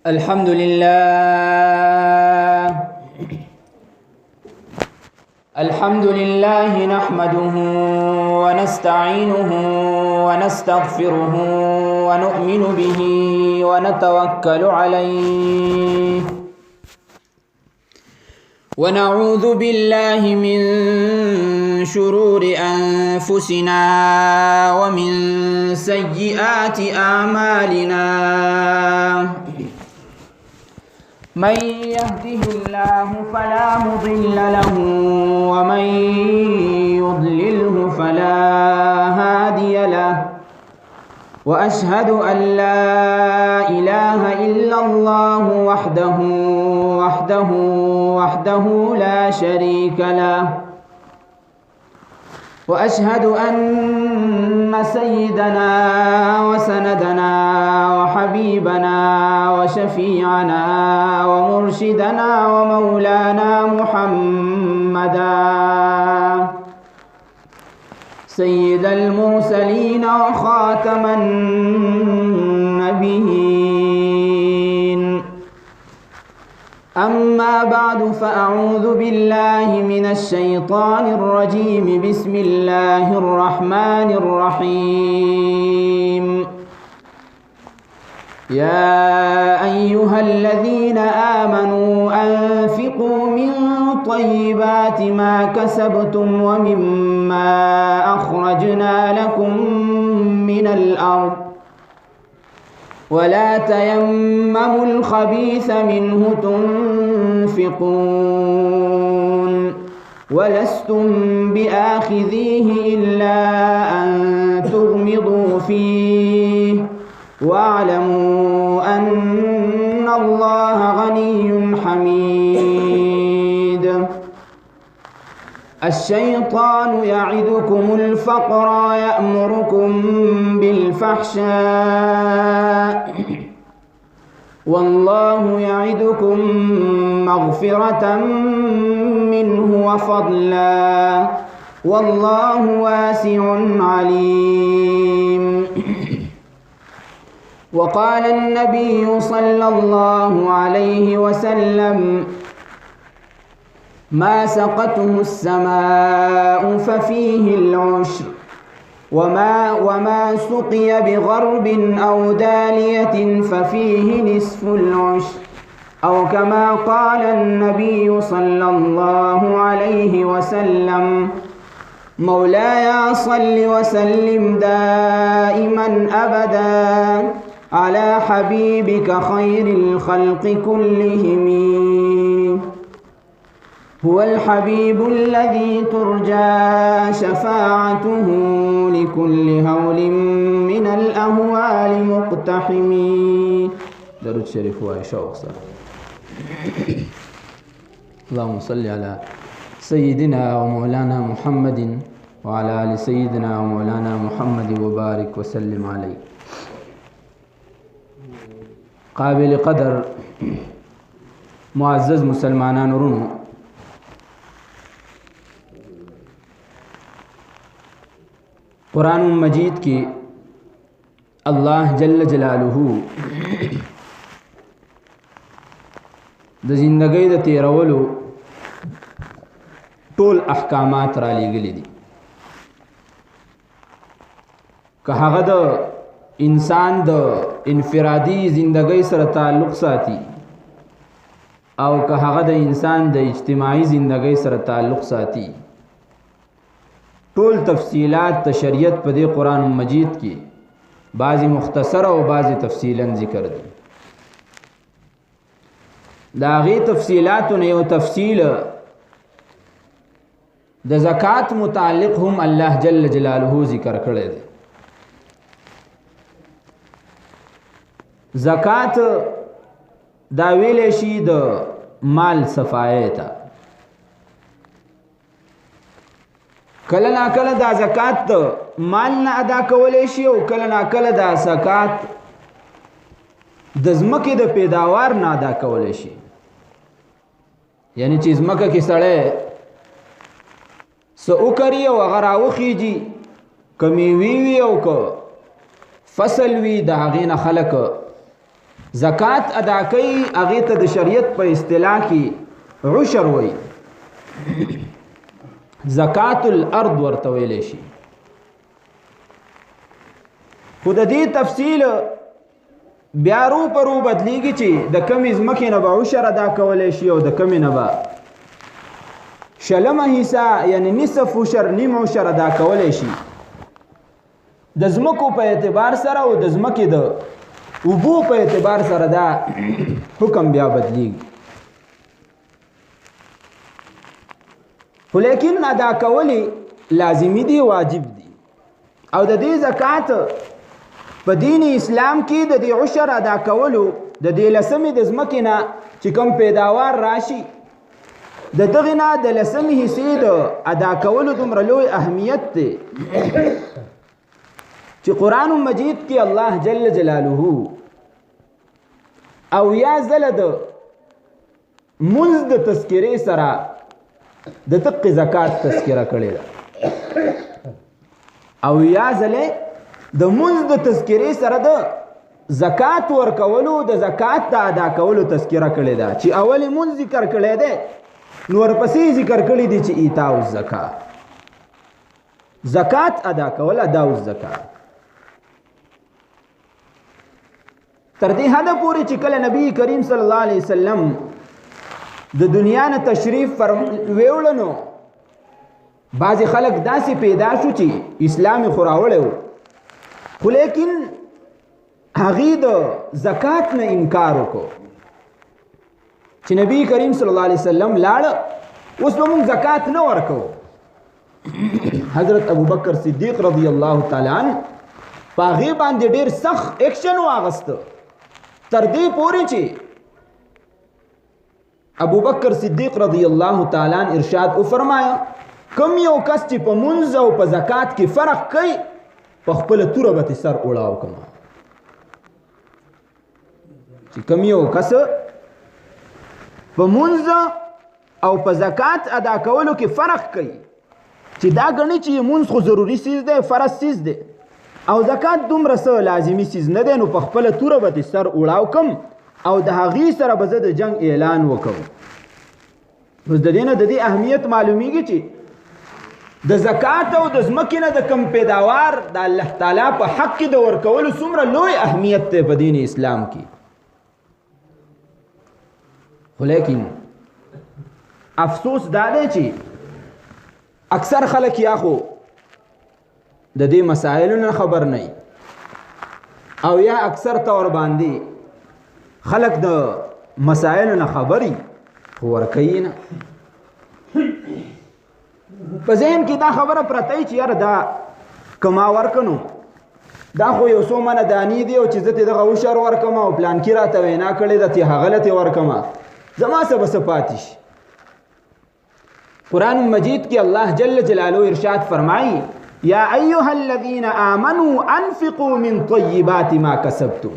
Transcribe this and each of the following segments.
الحمد لله نحمده ونستعينه ونستغفره ونؤمن به ونتوكل عليه ونعوذ بالله من شرور أنفسنا ومن سيئات أعمالنا من يهده الله فلا مضل له ومن يضلله فلا هادي له وأشهد أن لا إله إلا الله وحده لا شريك له وأشهد أن سيدنا وسندنا وحبيبنا وشفيعنا ومرشدنا ومولانا محمدا سيد المرسلين وخاتم النبيين أما بعد فأعوذ بالله من الشيطان الرجيم بسم الله الرحمن الرحيم يا أيها الذين آمنوا أنفقوا من طيبات ما كسبتم ومما أخرجنا لكم من الأرض ولا تيمموا الخبيث منه تنفقون ولستم بآخذيه إلا أن تغمضوا فيه واعلموا أن الله غني حميد الشيطان يعدكم الفقر ويأمركم بالفحشاء والله يعدكم مغفرة منه وفضلا والله واسع عليم وقال النبي صلى الله عليه وسلم ما سقته السماء ففيه العشر وما سقي بغرب أو دالية ففيه نصف العشر أو كما قال النبي صلى الله عليه وسلم مولاي صل وسلم دائما أبدا على حبيبك خير الخلق كلهم هو الحبيب الذي ترجى شفاعته لكل هول من الأهوال مقتحم درود شريف وعشاء وصلاة اللهم صل على سيدنا ومولانا محمد وعلى آل سيدنا ومولانا محمد وبارك وسلم عليه قابل قدر معزز مسلمانان ورونو قرآن مجید کی اللہ جل جلالہ د زندگی د تیرولو ټول احکامات را لېږلي دي که هغه د انسان د انفرادي زندگی سره تعلق ساتي او که هغه د انسان د اجتماعي زندگی سره تعلق ساتي ټول تفصیلات د شریعت په دې قرآن مجید کې بعضی مختصر او بعضی تفصیلا ذکر دي دا غي تفصیلاتونه یو تفصیل د زکات متعلق هم الله جل جلاله ذکر کړی دی زکات دا ویلې شي د مال صفایه ته کله نا کله دا زکات مال نه ادا کولې شي او کله نا کله دا زکات د ځمکې د پیداوار نه ادا کولې شي یعنی چې ځمکه کې سړی سو وکړي او هغه راوخیږي که میوې وي او که فصل وي د هغې نه خلک زکات ادا کوي هغه ته د شریعت په اصطلاح کې عشر وایي. زکات الارض ورته ویل شي. خو د دې تفصیل بیا رو پرو بدلیږي چې د کمې ځمکې نه به عشر ادا کولی شي او د کمې نه به شلمه حصه یعنی نصف عشر نیم عشر ادا کولی شي. د ځمکو په اعتبار سره او د ځمکې د اوبو په اعتبار سره دا حکم بیا بدلیږي. خو لیکن ادا کولی لازمی دی، واجب دی. او د دې زکات په دین اسلام کې د دې عشر ادا کولو د دې لسمې د ځمکې نه چې کوم پیداوار راشي د دغې نه د لسمې حصې د ادا کولو دومره لوی اهمیت دی چې قرآن مجید کې الله جل جلاله او یا ځله د منځ د تذکرې سره د دقې زکات تذکره کړې ده، او یا ځله د منځ د تذکرې سره د زکات ورکولو د زکات د ادا کولو تذکره کړې ده چې اول منځ ذکر کړی دی نو ورپسې ذکر کړی دی چې ایتاء الزکات، زکات ادا کول، اداء الزکات. تر دې حد پورې چې کله نبی کریم صلی الله علیه وسلم د دنیا نه تشریف ویوړ نو بعضې خلک داسې پیدا شو چې اسلام یې خو راوړی و، خو لیکن هغې د زکات نه انکار وکړو چې نبی کریم صلی الله علیه وسلم لاړه اوس به موږ زکات نه ورکوو. حضرت ابوبکر صدیق رضی الله تعالی عنه په هغې باندې ډېر سخت ایکشن واغسته، تر دې پورې چې ابوبکر صدیق رضی الله تعالی عنه ارشاد وفرمایا کم یو کس چې په منځ او په زکات کې فرق کوي په خپله توره به سر اوړاو کما. چې کم یو کس په منځ او په زکات ادا کولو کې فرق کوي چې دا ګڼي چې منځ خو ضروري سیز دی، فرض سیز دی، او زکات دومره څه لازمي سیز نه دی، نو په خپله توره به سر اوړاو کم او د هغې سره به زه د جنگ اعلان وکړم. اوس د دې نه د دې اهمیت معلومیږي چې د زکات او د ځمکې نه د کم پیداوار د الله تعالی په حق کې د ورکولو څومره لوی اهمیت دی په دین اسلام کې. خو لیکن افسوس دا دی چې اکثر خلک یا خو د دې مسایلو نه خبر نه او یا اکثر طور باندې خلق د مسائل نه خبري خو ورکوي نه. په ذهن کې دا خبره پرته چې یاره دا کما ورکنو دا خو یو څو منه دانی دی او چې زه ته دغه عشر ورکم او پلانکي راته وینا کړې ده چې هغه له ورکم زما څه به څه پاتې شي. قرآن مجید کې الله جل جلاله ارشاد فرمایي یا ایها الذین آمنوا انفقوا من طیبات ما کسبتم.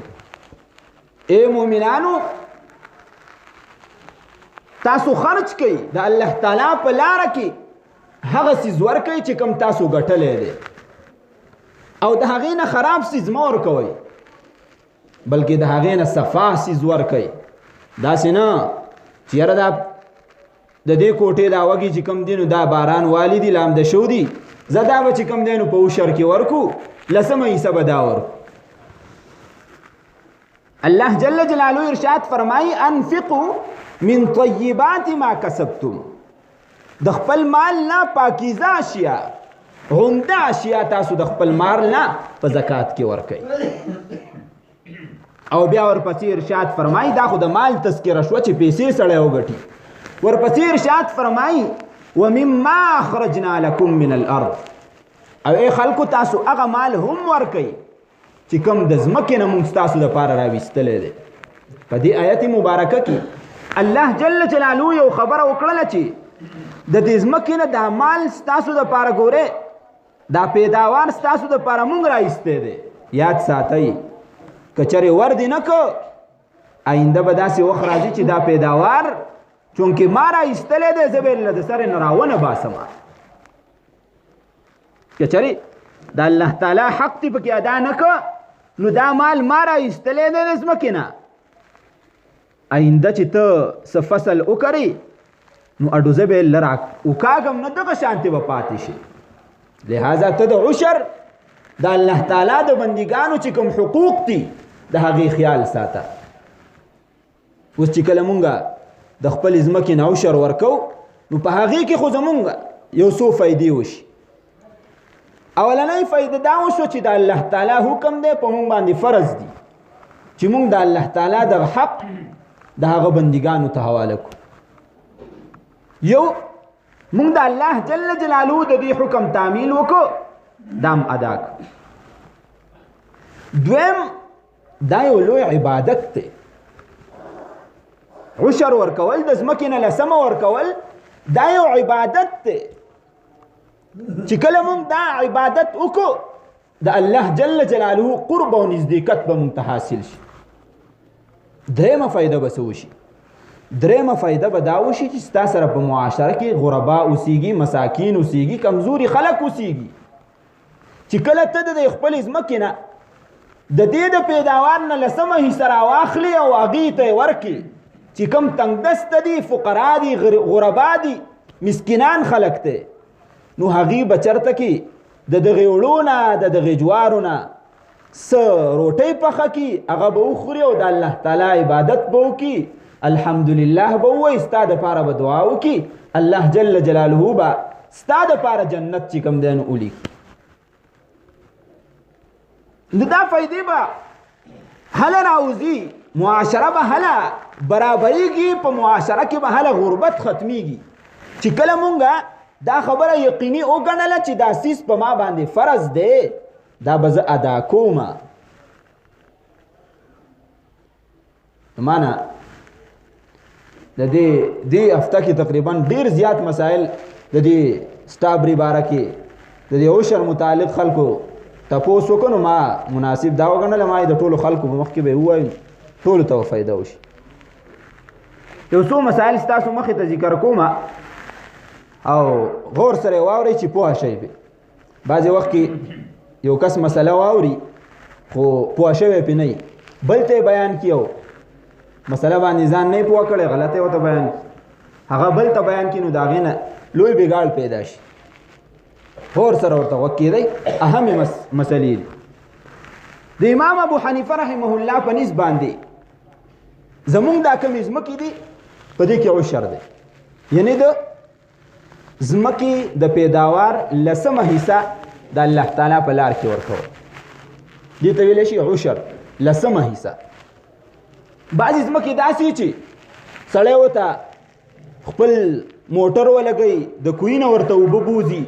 اے مومنانو تاسو خرج کئ د الله تعالی په لاره کې هغه څیز ورکئ چې کوم تاسو ګټلی دی او د هغې نه خراب څیز مه ورکوئ بلکې د هغې نه صفا څیز ورکئ. داسې نه چې یاره دا د دې کوټې دا وږي چې کوم دی نو دا باران والی دي لامده شو دي زه دا به چې کوم دی نو په عشر کې ورکو لسمه حصه به دا ورکو. الله جل جلاله ارشاد فرمایي انفقوا من طیبات ما کسبتم. د خپل مال نه پاکیزه اشیا عمده اشیا تاسو د خپل مال نه په زکات کې ورکئ. او بیا ورپسې ارشاد فرمایي دا خو د مال تذکره شوه چې پیسې سړی وګټي. ورپسې ارشاد فرمایي ومما اخرجنا لکم من الارض. او ای خلکو تاسو هغه مال هم ورکئ چې کوم د ځمکې نه موږ ستاسو دپاره راویستلی دی. په دې آیت مبارکه کې الله جل جلاله یو خبره وکړله چې د دې ځمکې نه دا مال ستاسو دپاره ګورئ دا پیداوار ستاسو دپاره موږ راایستی دی. یاد ساتئ که چرې ور دې نه که آینده به داسې وخت راځي چې دا پیداوار چونکې ما راایستلی دی زه به یې د سرې نه راونه باسمه. که چرې د الله تعالی حق دې پکې ادا نه که نو دا مال ما راایستلی دی د ځمکې نه آینده چې ته څه فصل وکرې نو اډوزه به لرا وکاږم نه دغه شانتي به پاتې شي. لہذا ته د عشر د الله تعالی د بندګانو چې کوم حقوق دي د هغې خیال ساته. اوس چې کله مونږ د خپل ځمکې نه عشر ورکو نو په هغې کې خو زمونږ یو څو فایدې وشي. اولنۍ فایده دا وشو چې د الله تعالی حکم دی په مونږ باندې فرض دی چې مونږ د الله تعالی د حق د هغه بندګانو ته حواله کړو. یو مونږ د الله جل جلاله د دې حکم تعمیل وکړو دام ادا کړو. دویم دا یو لوی عبادت دی. عشر ورکول د ځمکې نه لسمه ورکول دا یو عبادت دی چې کله مونږ دا عبادت وکړو د الله جل جلاله قرب او نزدېکت به مونږ ته حاصل شي. درېیمه فایده به څه وشي؟ درېیمه فایده به دا وشي چې ستا سره په معاشره کې غربا اوسیږي، مساکین اوسیږي، کمزوري خلک اوسیږي چې کله ته د خپلې ځمکې نه د دې د پیداوار نه لسمه حصه راواخلي او هغې ته یې ورکړي چې کوم تنګدسته دي، فقرا دي، غربا دي، مسکینان خلک دی، نو هغې به چېرته کې د دغې اوړو نه د دغې جوارو نه څه روټۍ پخه کړي، هغه به وخوري او د الله تعالی عبادت به وکړي. الحمدلله به ووایي، ستا دپاره به دعا وکړي، الله جل جلاله به ستا دپاره جنت چې کوم دی نو ولیکي. نو دا فایدې به هله راوځي، معاشره به هله برابریږي، په معاشره کې به هله غربت ختمیږي چې کله مونږ دا خبره یقیني وګڼله چې دا سیس په ما باندې فرض دی، دا به زه ادا کوم. مانا د دې هفته کې تقریبا ډیر زیات مسائل د دې سټابري باره کې د دې عشر متعلق خلکو تپوس وکړو. ما مناسب دا وګڼله ما د ټولو خلکو په مخ کې به ووایم، ټولو ته فایده وشي. یو څو مسائل ستاسو مخې ته ذکر کوم او غور سره واورئ چې پوه شئ. بعضې وخت کې یو کس مسله واوري خو پوه شوی پې نه وي، بل ته بیان کیو مسله باندې ځان نه پوه کړی، غلطه ورته بیان کړي، هغه بل ته بیان کړي، نو د هغې نه لوی بګاړ پیدا شي. غور سره ورته غوږ کېدی. اهمې مسلې دي. د امام ابو حنیفه رحمه الله په نسب باندې زمونږ دا کومې ځمکې دي په دې کې عشر دی، یعنې د ځمکې د پیداوار لسمه حصه د الله تعالی په لار کې ورکول، دې ته ویلی شي عشر، لسمه حصه. بعضې ځمکې داسې چې سړی ورته خپل موټر ولګوي، د کوهي نه ورته اوبه بوځي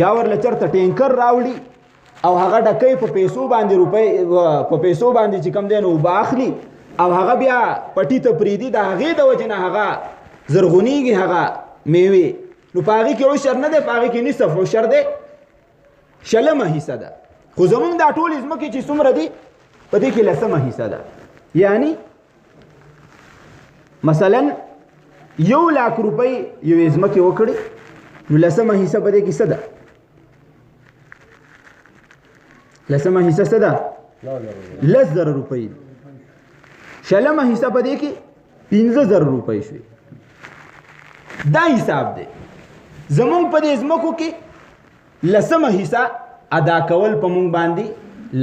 یا ورله چېرته ټینکر راوړي او هغه ډکوي په پیسو باندې، روپۍ په پیسو باندې چې کوم دی نو اوبه اخلي او هغه بیا پټي ته پرېږدي، د هغې د وجې نه هغه زرغونېږي هغه میوې، نو په هغې کې عشر نه دی، په هغې کې نصف عشر دی، شلمه حصه ده. خو زمونږ دا ټولې ځمکې چې څومره دي په دې کې لسمه حصه ده. یعنی مثلا 1,00,000 روپۍ یوې ځمکې وکړي نو لسمه حصه په دې کې څه ده؟ لسمه حصه څه ده؟ 10,000 روپۍ. شلمه حصه په دې کې 15,000 روپۍ شوې. دا حساب دی. زمونږ په دې ځمکو کې لسمه حصه ادا کول په مونږ باندې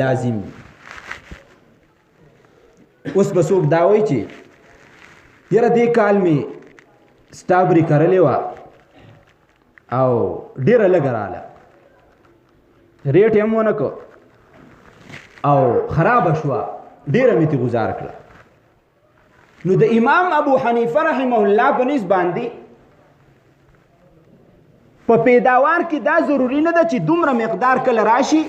لازم دي. اوس به څوک دا وایي چې یاره دې کال مې سټابري کرلې وه او ډېره لږه راله، ریټ یې هم ونه کړ او خرابه شوه، ډېره مې ترې ګزار کړه. نو د امام ابو حنیفه رحمه الله په نسب باندې په پیداوار کې دا ضروري نه ده چې دومره مقدار کله راشي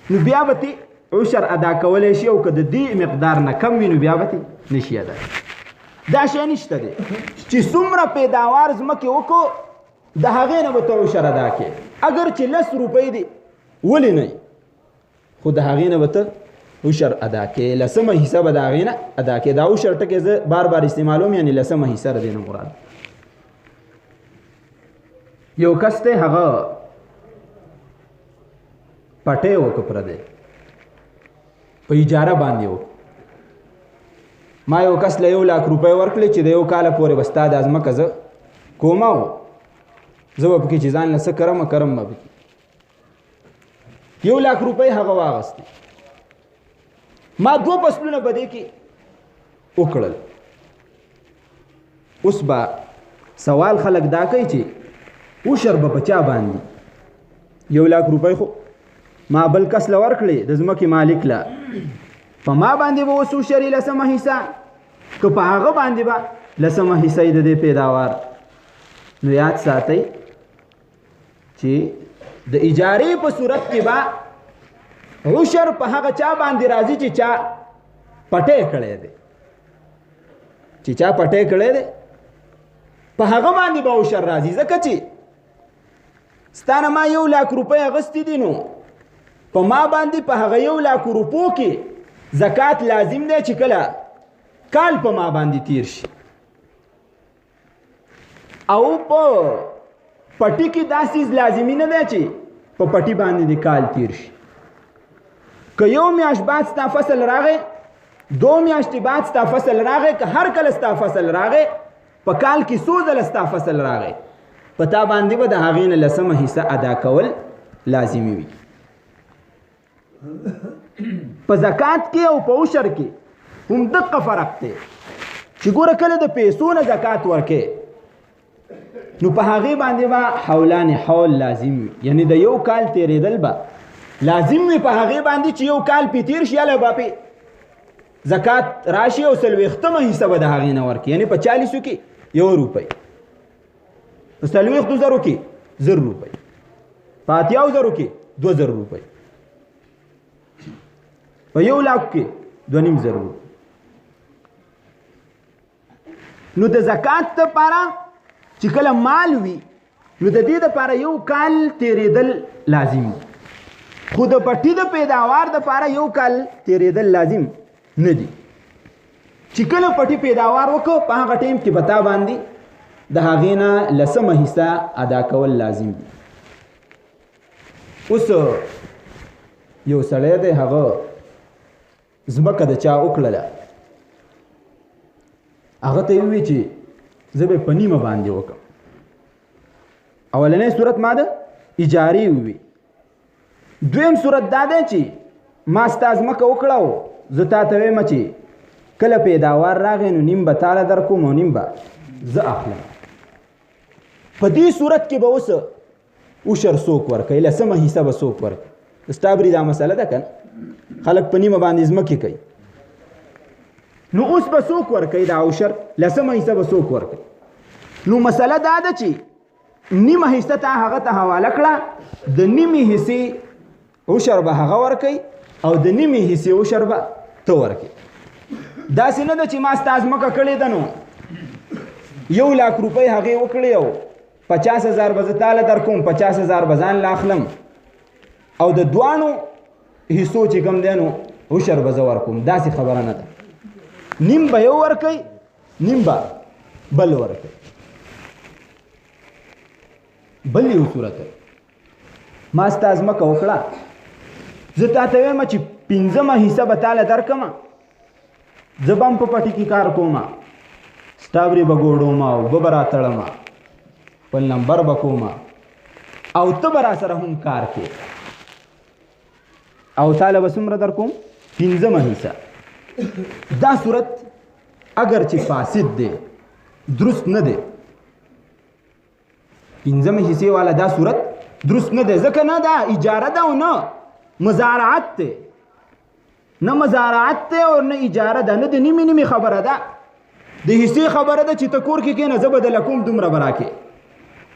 نو بیا به ترې عشر ادا کولی شي، او که د دې مقدار نه کم وي نو بیا به ترې نشي ادا. دا شی نشته دی چې څومره پیداوار ځمکې وکړو د هغې نه به ته عشر ادا کړې، اگر چې 10 روپۍ دی ولې نه خو د هغې نه به ته عشر ادا کړې، لسمه حصه به د هغې نه ادا کړې. دا عشر ټکی زه بار بار استعمالوم، یعنې لسمه حصه د دې نه مراد. یو کس دی هغه پټی وکړه پردی، په اجاره باندې و، ما یو کس له 1 لک روپۍ ورکړې چې د یو کال پورې به ستا د ځمکه زه کومه و زه به پکې چې ځان له څه کرم به پکې 1 لک روپۍ هغه واغستې ما 2 فصلونه به دې کې وکړل. اوس به سوال خلک دا کوي چې عشر به په چا باندې 1 لک روپۍ خو ما بل کس له ورکړې د ځمکې مالک له په ما باندې به اوس عشر یې لسمه حصه که په هغه باندې به لسمه حصه یې د دې پیداوار. نو یاد ساتئ چې د اجارې په صورت کې به عشر په هغه چا باندې راځي چې چا پټې کړی دی په هغه باندې به عشر راځي. ځکه چې ستانه ما 1 لک روپۍ اغستې دي نو په ما باندې په هغه 1 لک روپو کې زکات لازم دی چې کله کال په ما باندې تیر شي او په پټی کې داسې لازمي نه دی چې په پټی باندې د کال تیر شي. که 1 میاشت بعد ستا فصل راغی 2 میاشتې بعد ستا فصل راغی که هر کله ستا فصل راغی په کال کې څو ځله ستا فصل راغی په تا باندې به د هغې نه لسمه حصه ادا کول لازمي وي. په زکات کې او په عشر کې هم دقه فرق دی چې ګوره کله د پیسو نه زکات ورکې نو په هغې باندې به حولان حول لازم وي یعنی د 1 کال تیرېدل به لازم وي په هغې باندې چې 1 کال پې تیر شي هله به پې زکات راشي او 40مه حصه به د هغې نه ورکې یعنی په 40 کې 1 روپۍ په 40,000 کې 0 روپۍ په 80,000 کې 2,000 روپۍ په 1 لک کې 2,500 روپۍ. نو د زکات لپاره چې کله مال وي نو د دې لپاره 1 کال تیرېدل لازم دی خو د پټي د پیداوار لپاره 1 کال تیرېدل لازم نه دي. چې کله پټي پیداوار وکړو په هغه ټیم کې به تا باندې د هغې نه لسمه حصه ادا کول لازم دي. اوس یو سړی دی هغه ځمکه د چا وکړله هغه ته یې وویل چې زه به په نیمه باندې وکړم. اولنۍ صورت ما د اجارې ووي. دویم صورت دا دی چې ما ستا ځمکه وکړه زه تا ته ویم چې کله پیداوار راغی نو نیم به تاله در کوم او نیم به زه اخلم. په دې صورت کې به اوس عشر څوک ورکوي لسمه حصه به څوک ورکوي. سټابري دا مسله ده که خلک په نیمه باندې ځمکې کوي نو اوس به څوک ورکوي دا عشر لسمه حصه به څوک ورکوي. نو مسله دا ده چې نیمه حصه تا هغه ته حواله کړه د نیمې حصې عشر به هغه ورکوي او د نیمې حصې عشر به ته ورکوي. داسې نه ده چې ما ستا ځمکه کړې ده نو 1 لک روپۍ هغې وکړې او 50,000 به زه تاله در کوم 50,000 به ځان له اخلم او د دواړو حصو چې کوم دی نو عشر به زه ورکوم. داسې خبره نه ده. نیم به یو ورکوي نیم به بل ورکوي. بل یو صورت ما ستا ځمکه وکړه زه تا ته وایم چې 5مه حصه به تاله درکمه زه به هم په پټي کې کار کومه سټابري به ګوډومه اوبه به راتړمه بل نمبر به کومه او ته به راسره هم کار کې او تاله به څومره در کوم 5مه حصه. دا صورت اگر چې فاسد دی درست نه دی 5مه حصې والا دا صورت درست نه دی ځکه نه دا اجاره ده او نه مزارعت دی نه مزارعت دی او نه اجاره ده نه د نیمې نیمې خبره ده د حصې خبره ده چې ته کور کې کېنه زه به د لکوم دومره به راکې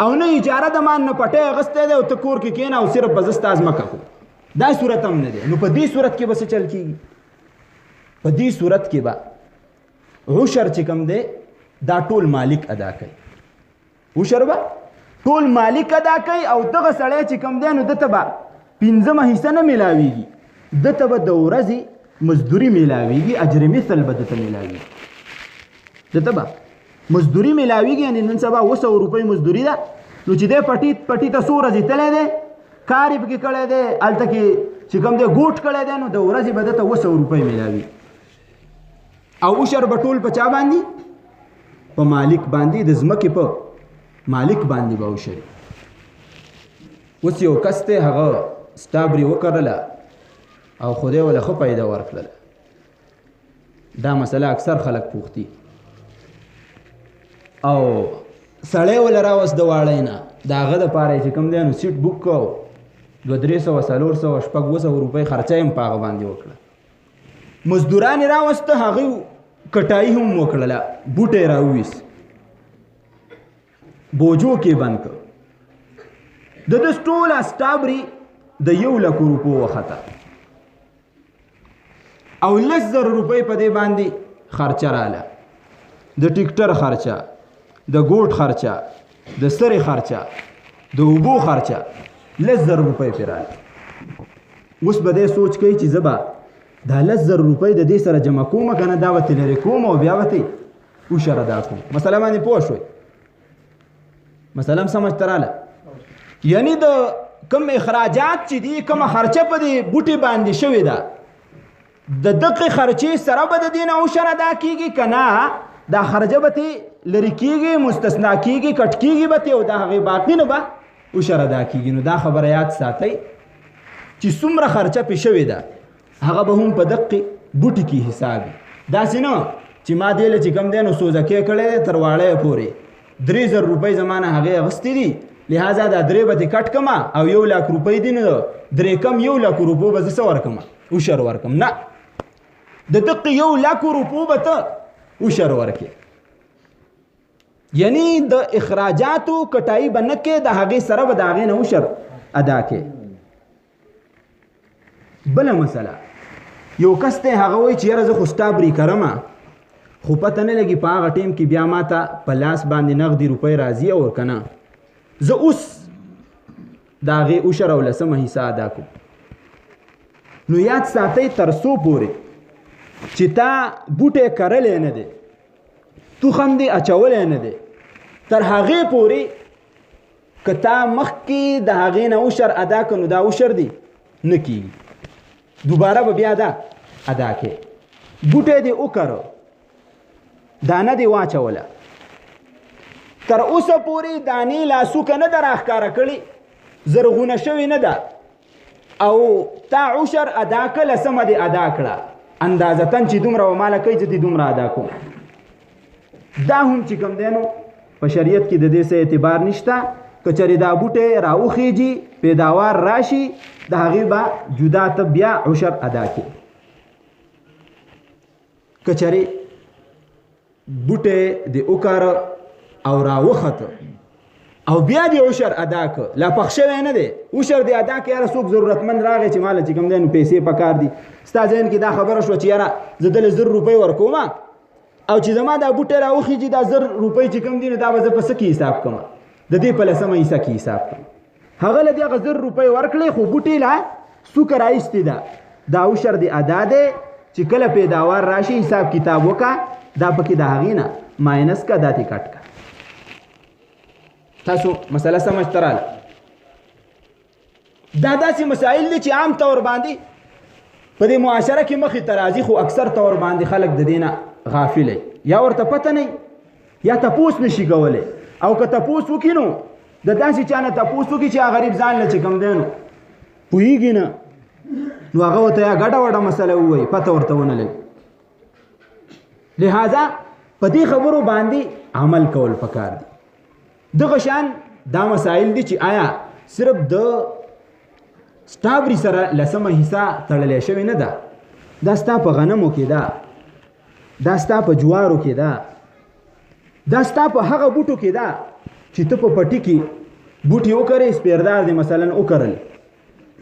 او نه اجاره ده ما نه پټی اغستی دی او ته کور کې کېنه او صرف به زه ستا ځمکه کوم. دا صورت هم نه دی. نو په دې صورت کې به څه چل کېږي؟ په دې صورت کې به عشر چې کوم دی دا ټول مالک ادا کوي. عشر به ټول مالک ادا کوي او دغه سړی چې کوم دی نو دته به 5مه حصه نه میلاویږي دته به د ورځې مزدوري میلاویږي اجر مثل به دته میلاویږي دته به مزدوري میلاویږي یعنی نن سبا 200 روپۍ مزدوري ده نو چې دی پټي ته څو ورځې تللی دی کار یې پکې کړی دی هلته کې چې کوم دی ګوټ کړی دی نو د ورځې به دته 200 روپۍ میلاوي او عشر به ټول په چا باندې؟ په مالک باندې، د ځمکې په مالک باندې به عشر. اوس یو کس ته هغه سټابري وکړله او خدای ولا ښه پیدا ورکړله. دا مسله اکثر خلک پوښتي. او سړی ولا راوست د واړی نه، د هغه دپاره چې کوم دی نو سیټ بک کو 200 300 400 روپۍ خرچه یې هم په هغه باندې وکړه. مزدوران یې راوسته، هغوی کټایي هم وکړله، بوټی یې راوویست، بوجو کې بند کړ. د ده ټوله سټابري د 100,000 روپو وخته او 10,000 روپۍ په دې باندې خرچه راله. د ټیکټر خرچه، د ګوټ خرچه، د سرې خرچه، د اوبو خرچه، 10,000 روپۍ پرې راله. اوس به دی سوچ کوي چې زه به دا 10,000 روپۍ د دې سره جمع کوم که نه، دا به ترې لرې کوم او بیا به ترې عشر ادا کوم. مسله باندې پوه شوئ؟ مسله هم سمجھ ته راله؟ یعنی د کم اخراجات چې دي، کومه خرچه په دې بوټي باندې شوې ده، د دقې خرچې سره به د دې نه عشر ادا کېږي که نه دا خرچه به ترې لرې کېږي، مستثنا کېږي، کټ کېږي به ترې او د هغې باقي نه به عشر ادا کېږي. نو دا خبره یاد ساتئ چې څومره خرچه پې شوې ده هغه به هم په دقې بوټي کې حساب وي. داسې نه چې ما دې له چې کوم دی نو سوزکې کړی دی تر واړی پورې 3,000 روپۍ زما نه هغې اخیستې دي، لہذا دا 3 به دې کټ کړمه او 1,00,000 روپۍ دي نو 3 کم 1,00,000 روپو به زه څه ورکړم؟ عشر ورکړم. نه، د دقې 1,00,000 روپو به ته عشر ورکې. یعنی د اخراجاتو کټایي به نه کې، د هغې سره به د هغې نه عشر ادا کې. بله مسله، یو کس ته هغه وایي چې یاره زه خو سټابري کرمه خو پته نه لګي په هغه ټیم کې بیا ما ته په لاس باندې نغدي روپۍ راځي او که نه زه اوس د هغې عشر او 10مه حصه ادا کوم. نو یاد ساتئ تر څو پورې چې تا بوټی کرلی نه دی، تخم دې اچولی نه دی، تر هغې پورې که تا مخکې د هغې نه عشر ادا کړه نو دا عشر دی نه کېږي، دوباره به بیا دا ادا کې. بوټی دې وکړه، دانه دې واچوله، تر اوسه پورې دانې لاسوکه نه ده راښکاره کړې، زرغونه شوې نه ده او تا عشر ادا کړه، 10مه دې ادا کړه، اندازتن چې دومره به ماله کوي چې دې دومره ادا کوم. دا هم چې کوم دی نو په شریعت کې د دې څه اعتبار نشته. که چېرې دا بوټی راوخیږي، پیداوار راشي، د هغې به جدا ته بیا عشر ادا کړي. که چېرې بوټی دې وکاره او راوخته او بیا دې عشر ادا کړه، لا پخ شوی نه دی، عشر دې ادا کړه. یاره څوک ضرورتمند راغی چې ماله چې کوم دی نو پیسې پکار دي، ستا ذهن کې دا خبره شوه چې یاره زه دله 1000 روپۍ ورکوم او چې زما دا بوټی راوخیږي دا 1000 روپۍ چې کوم دي نو دا به زه په څه کې حساب کړم؟ د دې په 10مه حصه کې حساب کړم. هغه له دې هغه 1000 روپۍ ورکړې خو بوټی لا څوکه رایستې ده، دا عشر دې ادا دی. چې کله پیداوار راشي حساب کتاب وکړه، دا پکې د هغې نه ماینس کا، دا تې کټ کا. تاسو مسله سمجھ ته راله؟ دا داسې مسائل دي چې عام طور باندې په دې معاشره کې مخې ته راځي، خو اکثر طور باندې خلک د دې نه غافل وي، یا ورته پته نه یا تپوس نشي کولی، او که تپوس وکړي نو د داسې چا نه تپوس وکړي چې هغه غریب ځان له چې کوم دی نو پوهېږي نه، نو هغه ورته یا ګډه وډه مسله ووایي، پته ورته ونه لګي. لہذا په دې خبرو باندې عمل کول پکار دي. دغه شان دا مسائل دي چې آیا صرف د سټابري سره 10مه حصه تړلی شوې نه ده، دا ستا په غنمو کې ده، دا ستا په جوارو کې ده، دا ستا په هغه بوټو کې ده چې ته په پټي کې بوټي وکرې، سپیردار دې مثلا وکرل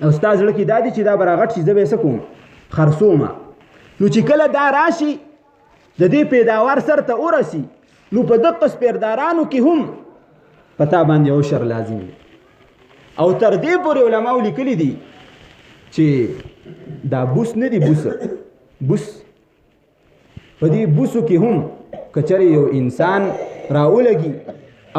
او ستا زړه کې دا دي چې دا به راغټ شي، زه به یې څه کوم؟ خرڅومه. نو چې کله دا راشي د دې پیداوار سر ته ورسي، نو په دقه سپیردارانو کې هم پتا باندې عشر لازم دی. او تر دې پورې علماء لیکلي دي چې دا بوس نه دی، بوس په دې بوسو کې هم که چېرې یو انسان راولګي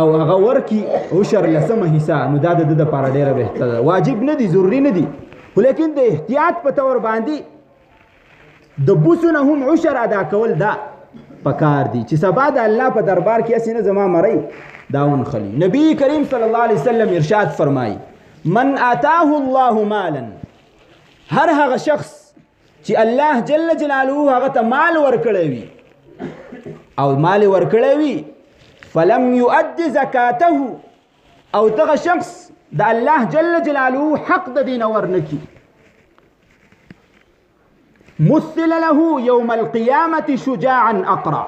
او هغه ورکي عشر 10مه حصه، نو دا د ده دپاره ډېره بهتره ده. واجب نه دي، ضروري نه دي، خو لیکن د احتیاط په طور باندې د بوسو نه هم عشر ادا کول دا پکار دي چې سبا د الله په دربار کې اسینه زما مړی داون خلی. نبی کریم صلی الله علیه وسلم ارشاد فرمایي من آتاه الله مالا، هر هغه شخص چې الله جل جلاله هغه ته مال ورکړی وي او مال ورکړی وي فلم يؤد زکاته، او دغه شخص د الله جل جلاله حق د دین ورنکي، مثل له یوم القیامة شجاعا اقرع،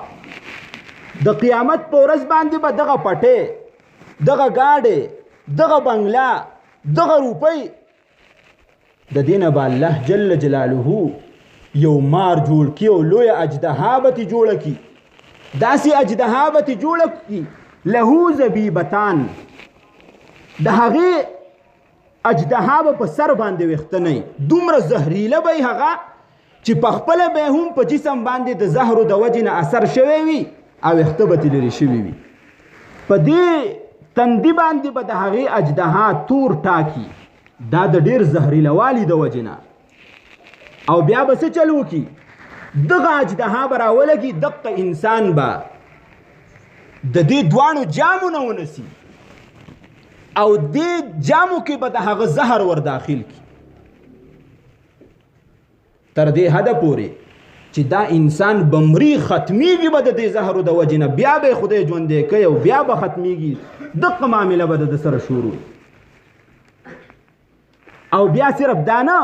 د قیامت په ورځ باندې به دغه پټې، دغه گاډې، دغه بنگلا، دغه روپۍ د دینه به الله جل جلاله یو مار جوړ کی او لوی اجدها به جوړ کی، داسې اجدها به جوړ کی له زبیبتان، د هغې اجدها به په سر باندې ویښته نه وي، دومره زهریله به هغه چې په خپله به هم په جسم باندې د زهرو د وجې نه اثر شوی وي او ویښته به ترې لرې شوي وي. په دې تندي باندې به د هغې اجدها تور ټاکي، دا د ډېر زهریله والي د وجې نه، او بیا به څه چل وکړي، دغه اجدها به راولګي، دغه انسان به د دې دواړو جامونه ونسي او دې جامو کې به د هغه زهر ور داخل کی تر دې حده پورې چې دا انسان بمري ختمیږي به د دې زهرو د وجې نه، بیا به خدای ژوندی کوي او بیا به ختمیږي، دغه معامله به د سره شروع، او بیا صرف دا نه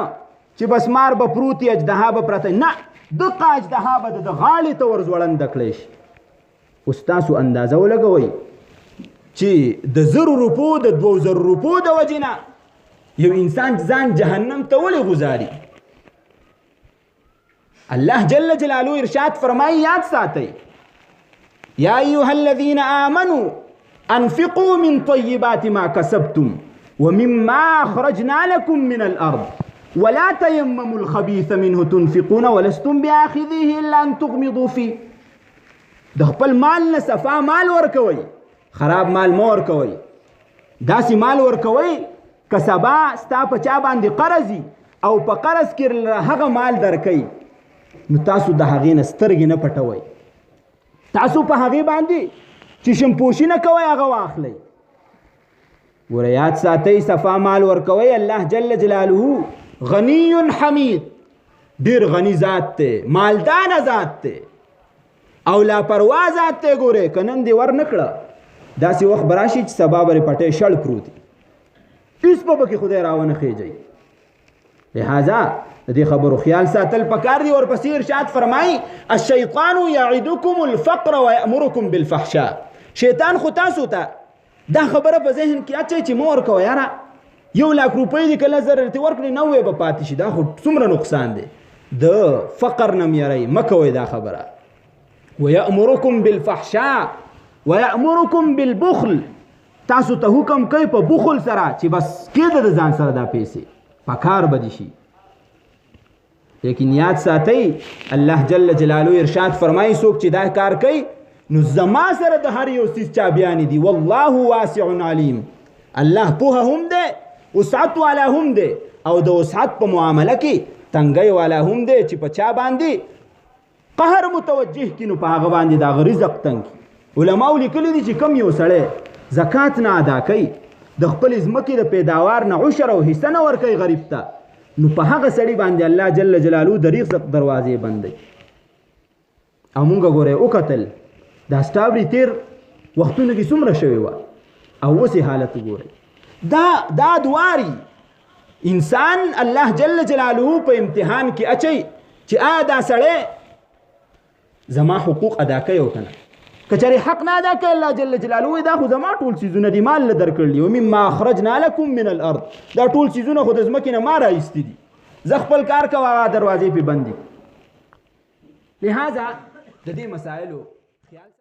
چې بس مار به پروت وي اجدها به پرته، نه دغه اجدها به د غاړې ته ور ځوړنده کړی شي. اوس تاسو اندازه ولګوئ چې د 1000 روپو د 2000 روپو د وجې نه یو انسان ځان جهنم ته ولې غذاري. الله جل جلاله ارشاد فرمایي، یاد ساتئ یا ایها الذین آمنوا انفقوا من طیبات ما کسبتم ومما اخرجنا لكم من الارض ولا تيمموا الخبيث منه تنفقون ولستم بآخذيه الا ان تغمضوا فيه. د خپل مال نه صفا مال ورکوي، خراب مال مو ورکوي، داسې مال ورکوي که سبا ستا په چا باندې قرضي او په قرض کې هغه مال درکوي نو تاسو د هغې نه سترګې نه پټوئ، تاسو په هغې باندې چې شمپوشي نه کوئ هغه واخلئ. ګوره یاد ساتئ صفا مال ورکوئ، الله جل جلاله غنی حمید، ډېر غنی ذات دی، مالدانه ذات دی او لاپروا ذات دی. ګوره که نن دې ور نه کړه داسې وخت به راشي چې سبا به پټۍ شړ پروت وي، هېڅ به پکې خدای راونه خېجئ. لہذا د دې خبرو خیال ساتل پکار دی. ورپسې ارشاد فرمایي الشیطان یعدکم الفقر ویأمرکم بالفحشاء، شیطان خو تاسو ته دا خبره په ذهن کې اچوي چې مه ورکوه یاره 1,00,000 روپۍ دې که 1000 درته ورکړي 90 به پاتې شي، دا خو څومره نقصان دی. د فقر نه مېرئ، مه کوئ دا خبره. ویأمرکم بالفحشاء ویأمرکم بالبخل، تاسو ته حکم کوي په بخل سره چې بس کېده د ځان سره دا پیسې پکار به دي شي. لیکن یاد ساتئ الله جل جلاله ارشاد فرمایي څوک چې دا کار کوي نو زما سره د هر یو څیز چابیانې دي، والله واسع علیم، الله پوهه هم دی، وسعت والا هم دی، او د وسعت په معامله کې تنګۍ والا هم دی چې په چا باندې قهر متوجه کړي نو په هغه باندې د هغه رزق تنګ کړي. علماو لیکلي دي چې کم یو سړی زکات نه ادا کوي، د خپل ځمکې د پیداوار نه عشر او حصه نه ورکوي غریب ته، نو په هغه سړي باندې الله جل جلاله د رزق دروازې بندوي. او مونږ ګورئ وکتل دا سټابري تیر وختونو کې څومره شوې وه او اوس یې حالت وګورئ. دا دواري انسان الله جل جلاله په امتحان کې اچي چې آیا دا سړی زما حقوق ادا کوي او که نه. که چېرې حق نه ادا کوي الله جل جلاله وایي دا خو زما ټول څیزونه دي، مال له درکړلي، ومما اخرجنا لکم من الارض، دا ټول څیزونه خو د ځمکې نه ما راایستي دي، زه خپل کار کوه هغه دروازې پې بندي. لہذا د دې مسایلو